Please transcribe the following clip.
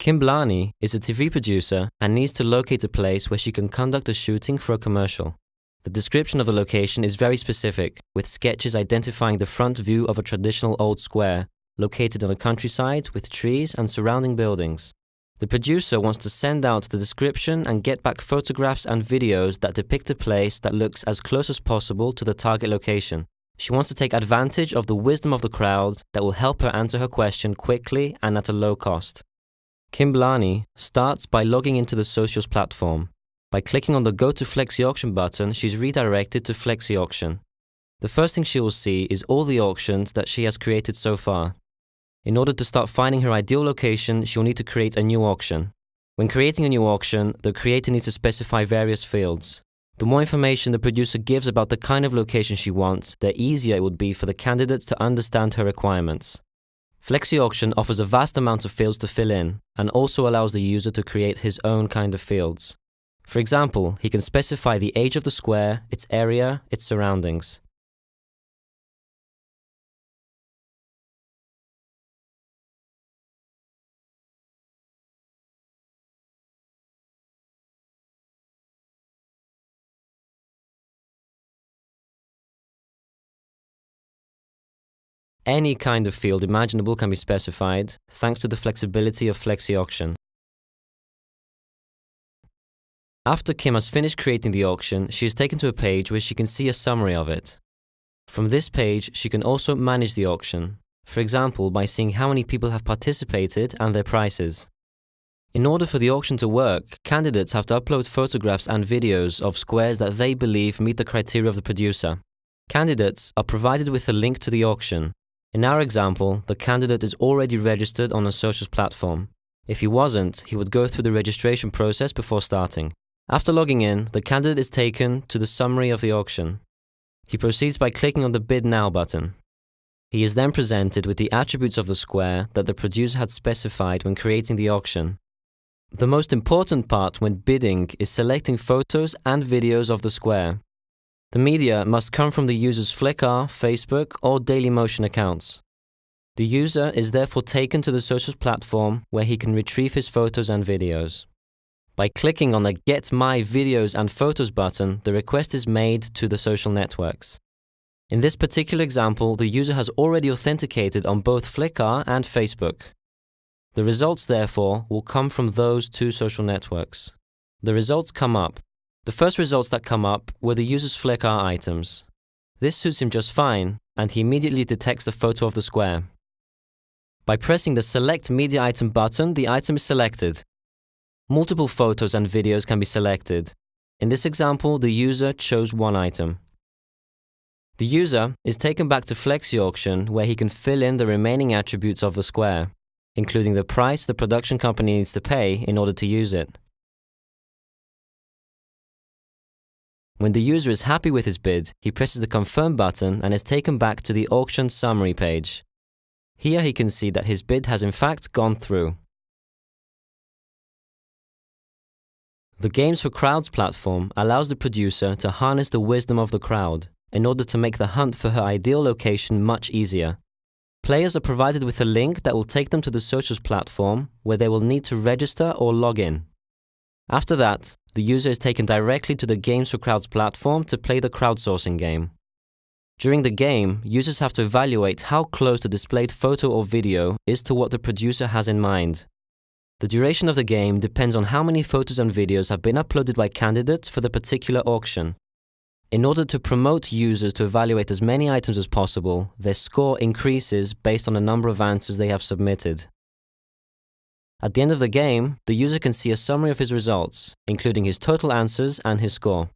Kim Blarney is a TV producer and needs to locate a place where she can conduct a shooting for a commercial. The description of the location is very specific, with sketches identifying the front view of a traditional old square, located on a countryside with trees and surrounding buildings. The producer wants to send out the description and get back photographs and videos that depict a place that looks as close as possible to the target location. She wants to take advantage of the wisdom of the crowd that will help her answer her question quickly and at a low cost. Kim Blarney starts by logging into the Socios platform. By clicking on the Go to Flexi Auction button, she's redirected to Flexi Auction. The first thing she will see is all the auctions that she has created so far. In order to start finding her ideal location, she'll need to create a new auction. When creating a new auction, the creator needs to specify various fields. The more information the producer gives about the kind of location she wants, the easier it would be for the candidates to understand her requirements. Flexi Auction offers a vast amount of fields to fill in, and also allows the user to create his own kind of fields. For example, he can specify the age of the square, its area, its surroundings. Any kind of field imaginable can be specified, thanks to the flexibility of Flexi Auction. After Kim has finished creating the auction, she is taken to a page where she can see a summary of it. From this page, she can also manage the auction, for example by seeing how many people have participated and their prices. In order for the auction to work, candidates have to upload photographs and videos of squares that they believe meet the criteria of the producer. Candidates are provided with a link to the auction. In our example, the candidate is already registered on a Socios platform. If he wasn't, he would go through the registration process before starting. After logging in, the candidate is taken to the summary of the auction. He proceeds by clicking on the Bid Now button. He is then presented with the attributes of the square that the producer had specified when creating the auction. The most important part when bidding is selecting photos and videos of the square. The media must come from the user's Flickr, Facebook, or Dailymotion accounts. The user is therefore taken to the Socios platform where he can retrieve his photos and videos. By clicking on the Get My Videos and Photos button, the request is made to the social networks. In this particular example, the user has already authenticated on both Flickr and Facebook. The results, therefore, will come from those two social networks. The results come up. The first results that come up were the user's Flickr items. This suits him just fine, and he immediately detects the photo of the square. By pressing the Select Media Item button, the item is selected. Multiple photos and videos can be selected. In this example, the user chose one item. The user is taken back to Flexi Auction where he can fill in the remaining attributes of the square, including the price the production company needs to pay in order to use it. When the user is happy with his bid, he presses the Confirm button and is taken back to the auction summary page. Here he can see that his bid has in fact gone through. The Games for Crowds platform allows the producer to harness the wisdom of the crowd in order to make the hunt for her ideal location much easier. Players are provided with a link that will take them to the Socios platform where they will need to register or log in. After that, the user is taken directly to the Games for Crowds platform to play the crowdsourcing game. During the game, users have to evaluate how close the displayed photo or video is to what the producer has in mind. The duration of the game depends on how many photos and videos have been uploaded by candidates for the particular auction. In order to promote users to evaluate as many items as possible, their score increases based on the number of answers they have submitted. At the end of the game, the user can see a summary of his results, including his total answers and his score.